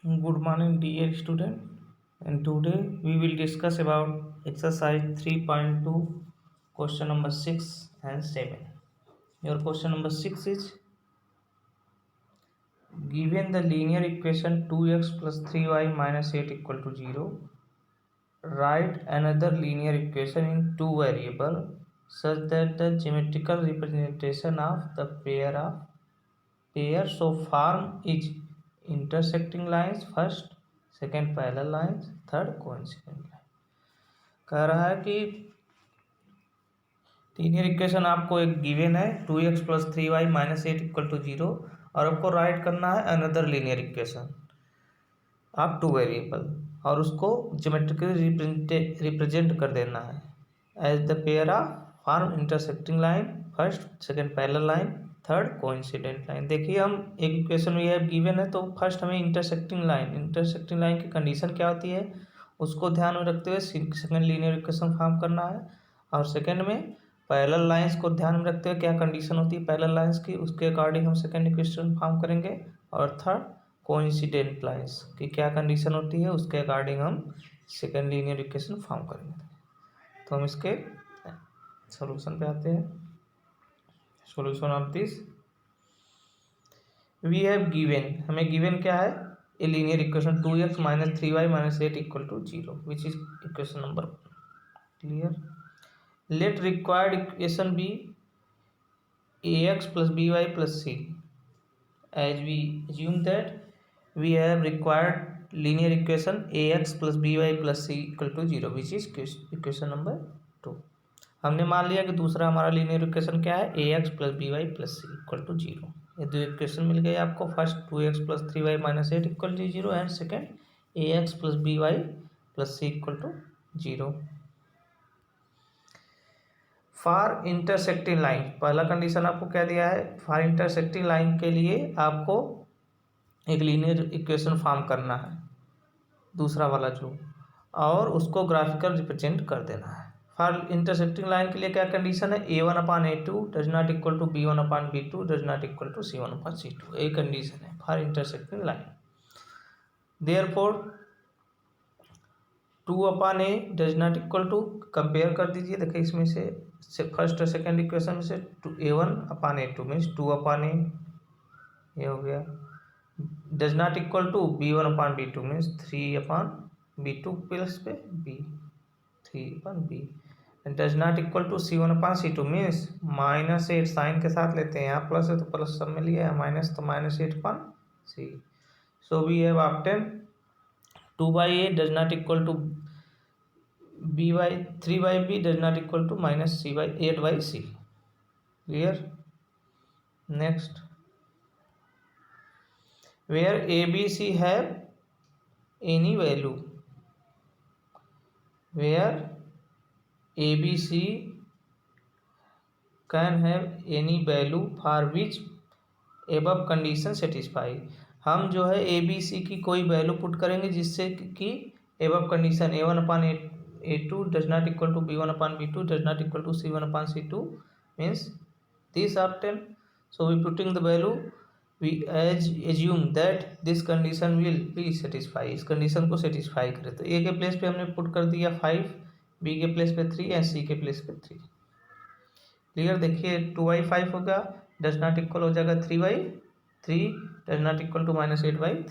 Good morning, dear student. And today we will discuss about exercise 3.2, question number 6 and 7. Your question number 6 is given the linear equation 2x plus 3y minus 8 equal to 0. Write another linear equation in two variable such that the geometrical representation of the pair so form is intersecting lines first, second parallel lines, third coincident line. कह रहा है कि linear equation आपको एक given है 2x plus 3y minus 8 equal to 0 और आपको write करना है अनदर लीनियर इक्वेशन आप टू वेरिएबल और उसको ज्योमेट्रिकली रिप्रेजेंट कर देना है as the pair of form intersecting line first, second parallel line, third coincident line. देखिए हम एक इक्वेशन में यह गिवन है तो फर्स्ट हमें इंटरसेक्टिंग लाइन की कंडीशन क्या होती है उसको ध्यान में रखते हुए सेकेंड लीनियर इक्वेशन फॉर्म करना है और सेकेंड में पैरेलल लाइंस को ध्यान में रखते हुए क्या कंडीशन होती है पैरेलल लाइंस की उसके अकॉर्डिंग हम सेकेंड इक्वेशन फॉर्म करेंगे और थर्ड कोइंसिडेंट लाइंस की क्या कंडीशन होती है उसके अकॉर्डिंग हम सेकेंड लीनियर इक्वेशन फॉर्म करेंगे। तो हम इसके सॉल्यूशन पे आते हैं। Solution of this we have given, हमें गिवन क्या है a linear equation 2x minus 3y minus 8 equal to 0 which is equation number clear. Let required equation be ax plus by plus c as we assume that we have required linear equation ax plus by plus c equal to 0 which is equation number 2। हमने मान लिया कि दूसरा हमारा linear equation क्या है ax plus by plus c equal to 0। ये दो इक्वेशन मिल गए आपको, first 2x plus 3y minus 8 equal to 0 and second ax plus by plus c equal to 0। For intersecting line पहला कंडीशन आपको क्या दिया है, फॉर इंटरसेक्टिंग लाइन के लिए आपको एक लीनियर इक्वेशन फॉर्म करना है दूसरा वाला जो, और उसको ग्राफिकल रिप्रेजेंट कर देना है। फॉर इंटरसेक्टिंग लाइन के लिए क्या कंडीशन है a1/a2 does not equal to b1/b2 does not equal to c1/c2, ये कंडीशन है for intersecting line. Therefore 2/a does not equal to, compare कर दीजिए, देखिए इसमें से फर्स्ट और सेकेंड इक्वेशन में से a1/a2 मीन्स 2/a, ये हो गया। Does not equal to b1/b2 means 3/b2 plus पे b 3/b। Does not equal to c1/c2 means -8 sign के साथ लेते हैं, यहाँ प्लस है तो प्लस सब में लिया है, माइनस तो -8/c। So we have obtain 2/a does not equal to b/3 3/b does not equal to minus c/8/c, clear। next where abc have any value, where abc can have any value for which above condition satisfy, हम जो है A B C की कोई वैल्यू put करेंगे जिससे कि above condition a1/a2 does not equal to b1/b2 does not equal to c1/c2 means this obtain. So we putting the value we assume that this condition will be satisfy, इस condition को satisfy करे तो ए के place पे हमने put कर दिया 5, B के प्लेस पे 3 एंड सी के प्लेस पे 3। क्लियर, देखिए 2/5 होगा, डज नॉट इक्वल हो जाएगा 3/3 does not equal to -8/3।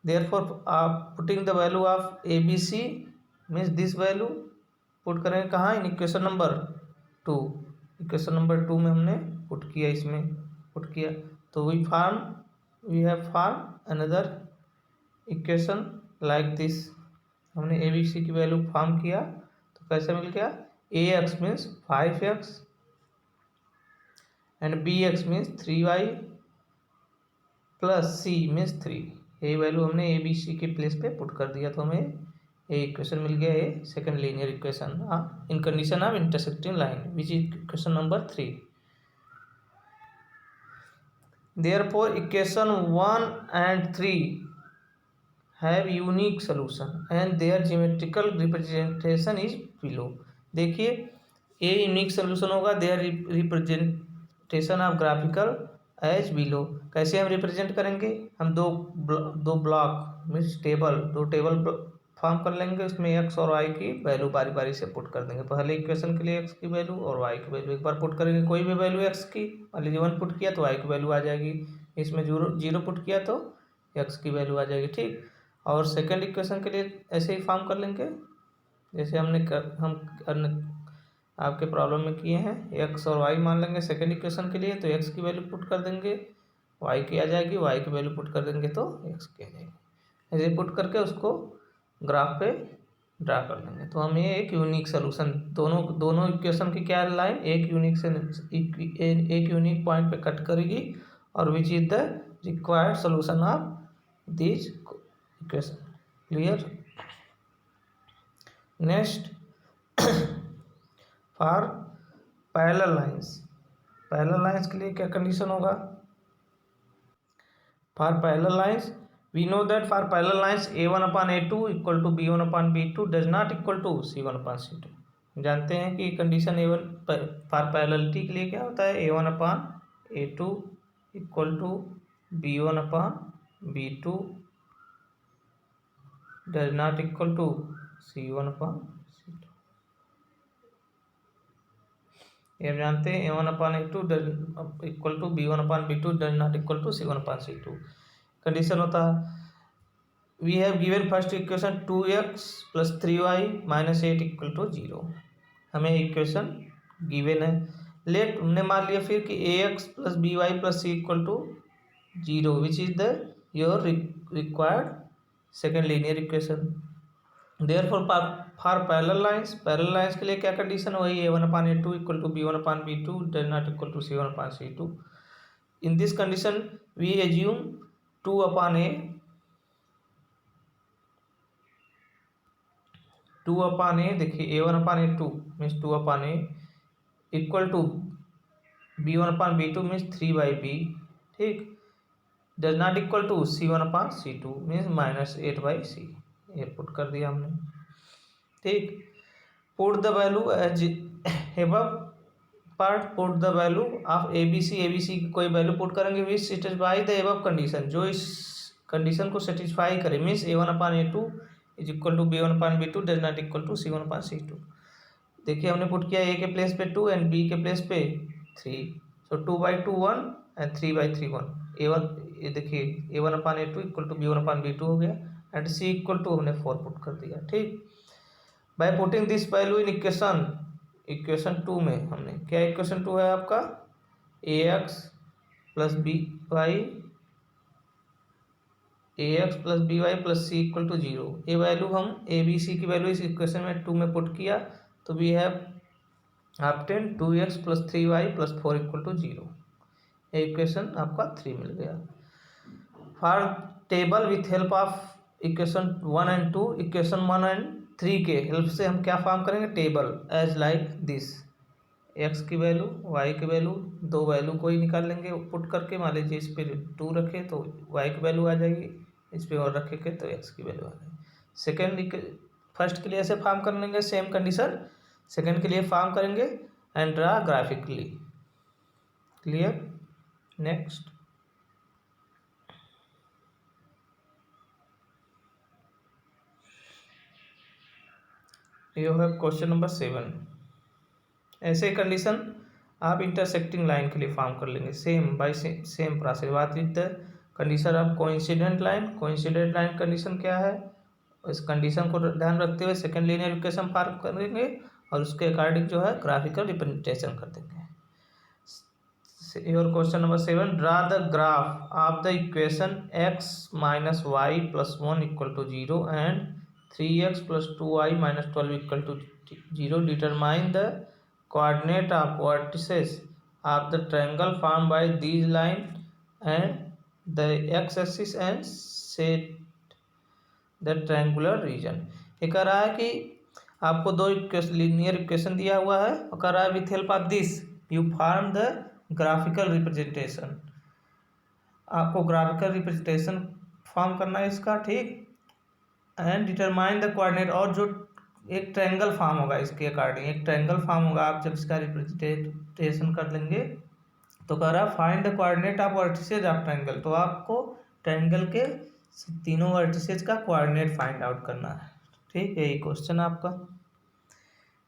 therefore putting the value of abc means this value put करेंगे कहाँ, in equation number 2, equation number 2 में हमने पुट किया, इसमें पुट किया तो we have form another equation like this. हमने ए बी सी की वैल्यू फॉर्म किया तो कैसे मिल गया, ax means 5x and bx means 3y plus c means 3, ये वैल्यू हमने ए बी सी के प्लेस पे पुट कर दिया तो हमें ये इक्वेशन मिल गया है second linear equation in condition of intersecting line which is equation number 3। Therefore equation 1 and 3 have unique solution and their geometrical representation is below. देखिए ए यूनिक सोल्यूशन होगा, their representation of graphical as below. कैसे हम represent करेंगे, हम दो block means दो table form कर लेंगे, उसमें एक्स और वाई की वैल्यू बारी बारी से पुट कर देंगे। पहले इक्वेशन के लिए एक्स की वैल्यू और वाई की वैल्यू एक बार पुट करेंगे, कोई भी वैल्यू एक्स की, मान लीजिए 1 पुट किया तो वाई की वैल्यू आ जाएगी, इसमें जीरो पुट किया तो एक्स की वैल्यू आ जाएगी, ठीक। और सेकेंड इक्वेशन के लिए ऐसे ही फॉर्म कर लेंगे जैसे आपके प्रॉब्लम में किए हैं, एक्स और वाई मान लेंगे सेकेंड इक्वेशन के लिए, तो एक्स की वैल्यू पुट कर देंगे, वाई की आ जाएगी, वाई की वैल्यू पुट कर देंगे तो एक्स की आ जाएगी। ऐसे पुट करके उसको ग्राफ पे ड्रा कर लेंगे, तो हमें एक यूनिक सोल्यूशन, दोनों इक्वेशन की क्या लाइन एक यूनिक पॉइंट पे कट करेगी, और विच is the required solution of this equation. Clear. Next for parallel lines के लिए क्या कंडीशन होगा, for parallel lines we know that for parallel lines a1 upon a2 equal to b1 upon b2 does not equal to c1 upon c2। जानते हैं कि condition a1 for पैरेललिटी के लिए क्या होता है, a1 upon a2 equal to b1 upon b2 does not equal to c1 upon c2। ये जानते हैं a1 upon a2 equal to b1 upon b2 does not equal to c1 upon c2। Condition होता है we have given first equation 2x plus 3y minus 8 equal to 0। हमें equation given है, late हमने मान लिया फिर कि ax plus b y plus c equal to 0 which is the your required second linear equation. Therefore for parallel lines के लिए क्या कंडीशन वही a1 upon a2 equal to b1 upon b2 does not equal to c1 upon c2। in this condition we assume 2 upon a देखिए a1 upon a2 means 2 upon a equal to b1 upon b2 means 3 by b, ठीक। Does not equal to c1 upon c2 means minus 8 by c। ये put कर दिया हमने, ठीक। Put the value as above part, put the value of ABC की कोई वैल्यू put करेंगे which satisfy the above condition, जो इस कंडीशन को सेटिस्फाई करे, means a1 upon a2 is equal to b1 upon b2 does not equal to c1 upon c2। देखिए हमने पुट किया a के प्लेस पे 2 एंड b के प्लेस पे 3, सो 2 by 2 1 एंड 3 by 3 1। a1 ये देखिए a1 upon a2 equal to b1 upon b2 हो गया, एंड c इक्वल टू हमने 4 पुट कर दिया, ठीक। By putting this value in equation 2 में, हमने क्या इक्वेशन 2 है आपका ax plus b y plus c equal to 0। ये वैल्यू हम ए बी सी की वैल्यू इस इक्वेशन में 2 में पुट किया, तो we have obtain 2x plus 3y plus 4 equal to 0। ये इक्वेशन आपका 3 मिल गया। For table with help of equation 1 and 2, equation 1 and 3 के हेल्प से हम क्या फॉर्म करेंगे, table as like this, x की वैल्यू वाई की वैल्यू, दो वैल्यू कोई निकाल लेंगे पुट करके, मान लीजिए इस पे 2 रखे तो वाई की वैल्यू आ जाएगी, इस पे और रखेंगे तो एक्स की वैल्यू आ जाएगी। फर्स्ट के लिए ऐसे फॉर्म कर लेंगे सेम कंडीशन, सेकेंड के लिए फॉर्म करेंगे and draw graphically. Clear. Next you have question number 7। ऐसे कंडीशन आप इंटरसेक्टिंग लाइन के लिए फॉर्म कर लेंगे सेम बाय सेम प्रोसेस। बात with the condition of coincident line condition क्या है, इस कंडीशन को ध्यान रखते हुए सेकंड लीनियर इक्वेशन फॉर्म करेंगे और उसके अकॉर्डिंग जो है ग्राफिकल रिप्रेजेंटेशन कर देंगे। Your question number 7, draw the graph of the equation x minus y plus 1 equal to 0 and 3x plus 2y minus 12 equal to 0। Determine the coordinate of vertices of the triangle formed by these line and the x-axis and set the triangular region। ये कह रहा है कि आपको दो linear equation दिया हुआ है और कह रहा है with help of this you form the graphical representation. आपको ग्राफिकल रिप्रेजेंटेशन फॉर्म करना है इसका, ठीक। एंड डिटरमाइन द कोऑर्डिनेट, और जो एक ट्रायंगल फॉर्म होगा इसके अकॉर्डिंग, एक ट्रायंगल फॉर्म होगा, आप जब इसका रिप्रेजेंटेशन कर लेंगे तो कह रहा है find the coordinate of vertices of triangle. तो आपको ट्रायंगल के तीनों वर्टिसेज का कोऑर्डिनेट फाइंड आउट करना है। ठीक है, यही क्वेश्चन है आपका।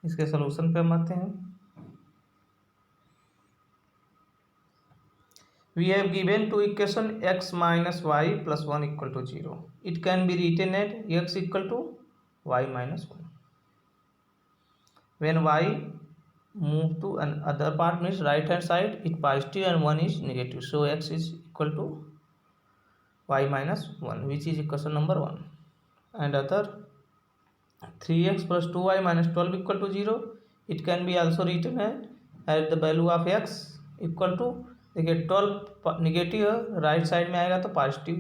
इसके सलूशन पे हम आते हैं। We have given two equation x minus y plus 1 equal to 0. It can be written at x equal to y minus 1. When y move to another part means right hand side, it positive and 1 is negative. So x is equal to y minus 1, which is equation number 1. And other 3x plus 2y minus 12 equal to 0. It can be also written at the value of x equal to, देखिए 12 negative है, right side में आएगा तो positive.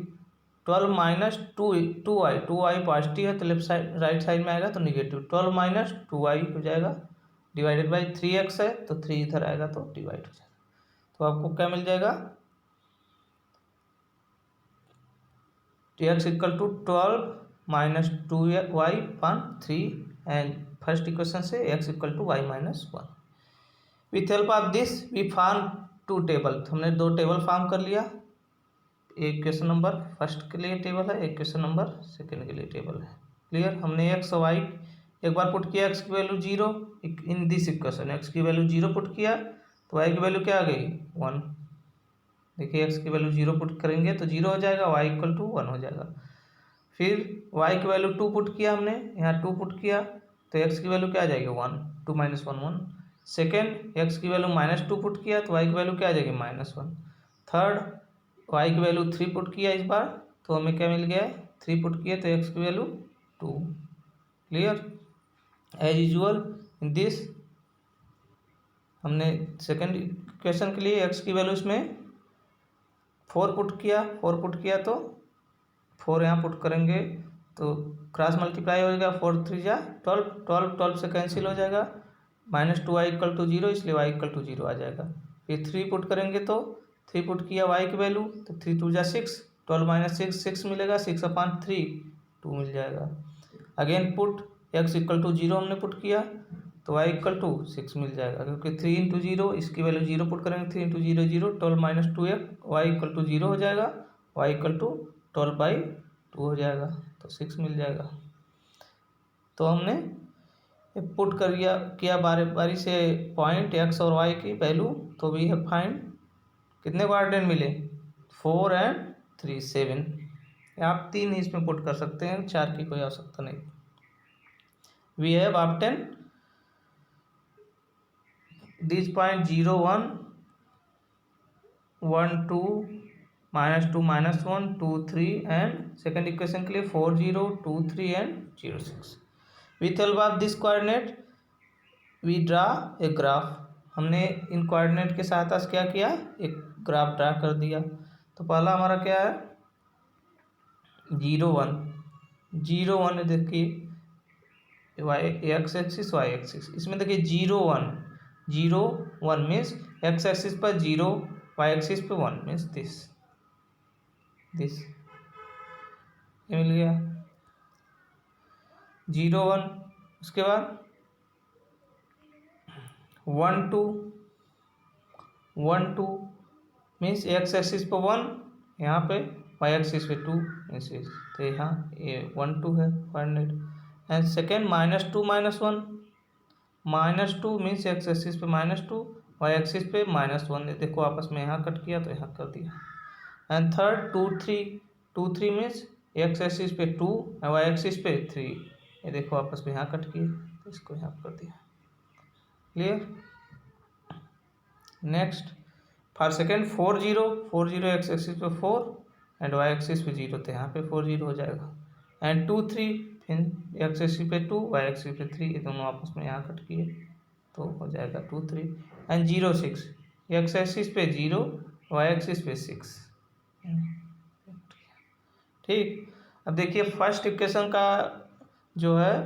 12 minus two आई positive है तो left side right side में आएगा तो निगेटिव। 12 माइनस 2y हो जाएगा डिवाइडेड बाई 3x है तो 3 इधर आएगा तो डिवाइड हो जाएगा। तो आपको क्या मिल जाएगा, x equal to 12 minus 2y upon 3 and first equation से x equal to y minus 1। With help of this we form two table. तो हमने दो टेबल फॉर्म कर लिया। एक क्वेश्चन नंबर फर्स्ट के लिए टेबल है, एक क्वेश्चन नंबर सेकंड के लिए टेबल है। क्लियर। हमने एक्स वाई एक बार पुट किया, एक्स की value 0 in this equation, x की वैल्यू 0 पुट किया तो वाई की वैल्यू क्या आ गई 1। देखिए एक्स की वैल्यू 0 पुट करेंगे तो 0 हो जाएगा, वाई इक्वल टू 1 हो जाएगा। फिर वाई की वैल्यू 2 पुट किया हमने, यहाँ 2 पुट किया तो एक्स की वैल्यू क्या आ जाएगी 1, 2 माइनस 1 1। सेकेंड एक्स की वैल्यू -2 पुट किया तो वाई की वैल्यू क्या आ जाएगी -1। थर्ड वाई की वैल्यू 3 पुट किया इस बार तो हमें क्या मिल गया 3 पुट किया तो एक्स की value 2। Clear. As usual in this हमने सेकेंड इक्वेशन के लिए एक्स की वैल्यू इसमें 4 पुट किया तो 4 यहाँ पुट करेंगे तो क्रॉस मल्टीप्लाई हो जाएगा, 4 3 जा 12 से कैंसिल हो जाएगा, -2y इक्वल टू 0 इसलिए y इक्वल टू 0 आ जाएगा। फिर 3 पुट करेंगे तो 3 पुट किया y की वैल्यू तो 3 2 जा 6, 12 माइनस 6 मिलेगा, 6/3 2 मिल जाएगा। Again put x equal to 0 हमने पुट किया तो y इक्वल टू 6 मिल जाएगा, क्योंकि 3 इंटू 0 इसकी वैल्यू 0 पुट करेंगे, 3 into 0 0, 12 minus 2x y equal to 0 हो जाएगा, y इक्वल टू 12/2 हो जाएगा तो 6 मिल जाएगा। तो हमने पुट कर किया बारी बारी से पॉइंट एक्स और वाई की वैल्यू, तो वी हैव फाइंड कितने कोऑर्डिनेट मिले 4 एंड 3 7। आप 3 इसमें पुट कर सकते हैं, 4 की कोई आवश्यकता नहीं। We have obtain this point 0 1 1 2 -2 -1 2 3 and second equation के लिए 4 0 2 3 and 0 6। With help of this coordinate we draw a graph. हमने इन कोऑर्डिनेट के सहायता से क्या किया, एक ग्राफ ड्रा कर दिया। तो पहला हमारा क्या है 0 1 देखिए y x axis y axis, इसमें देखिए 0 1 मीन्स एक्स एक्सिस पर 0, वाई एक्सिस पे 1 मीन्स दिस ये मिल गया 0 1। उसके बाद 1 2 मीन्स एक्स एक्सिस पे 1, यहाँ पे वाई एक्सिस पे 2 मीन्स तो यहाँ ये 1 2 है coordinate. And second -2 -1 means x axis पे -2, वाई एक्सिस पे -1। देखो आपस में यहाँ कट किया तो यहाँ कर दिया। And third 2 3 means x axis पे 2 और वाई एक्सिस पे 3, ये देखो आपस में यहाँ कट किए तो इसको यहाँ कर दिया। Clear. Next for second 4 0 x axis पे 4 एंड वाई एक्सिस पे 0, तो यहाँ पे 4 0 हो जाएगा। एंड 2 3 फिर एक्स एक्सिस पे 2 वाई एक्सिस पे 3, ये दोनों आपस में यहाँ कट किए तो हो जाएगा 2 3 एंड 0 6 एक्स एक्सिस पे 0 वाई एक्सिस पे 6। ठीक। अब देखिए फर्स्ट इक्वेशन का जो है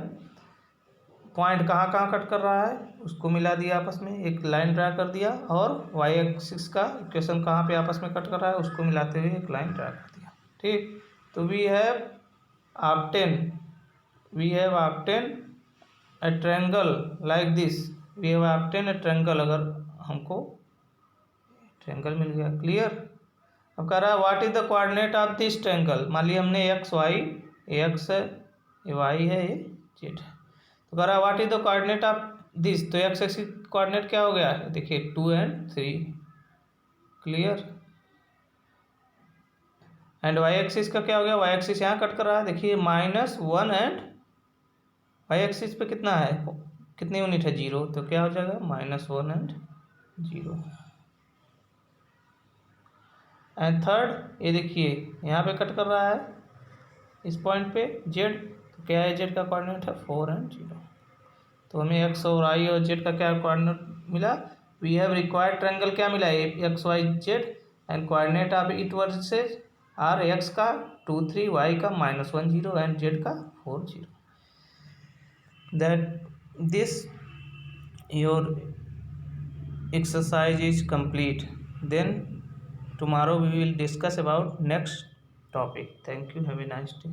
पॉइंट कहाँ कहाँ कट कर रहा है उसको मिला दिया आपस में, एक लाइन ड्रा कर दिया, और वाई एक्सिस का इक्वेशन कहाँ पे आपस में कट कर रहा है उसको मिलाते हुए एक लाइन ड्रा कर दिया। ठीक। तो we have obtain a triangle like this. We have obtain a triangle, अगर हमको ट्रायंगल मिल गया। क्लियर। अब कह रहा है what is the coordinate of this triangle. मान लिया हमने एक्स वाई, एक्स है, ये वाई है, ये जेड है। तो कह रहा है what is the coordinate of this. तो एक्स एक्सिस कोऑर्डिनेट क्या हो गया है, देखिए 2 and 3। Clear. And y axis का क्या हो गया, वाई एक्सिस यहाँ कट कर रहा है, देखिए -1 एंड वाई एक्सिस पे कितना है, कितनी यूनिट है, 0। तो क्या हो जाएगा -1 एंड 0। एंड थर्ड ये देखिए यहाँ पे कट कर रहा है इस पॉइंट पे जेड। तो क्या है जेड का कोऑर्डिनेट है 4 and 0। तो हमें एक्स और आई और जेड का क्या कोऑर्डिनेट मिला, वी हैव रिक्वायर्ड ट्रायंगल क्या मिला, x y z and coordinate of it vertices are x का 2 3, वाई का -1 0 एंड जेड का 4 0। That this your exercise is complete. Then tomorrow we will discuss about next topic. Thank you. Have a nice day.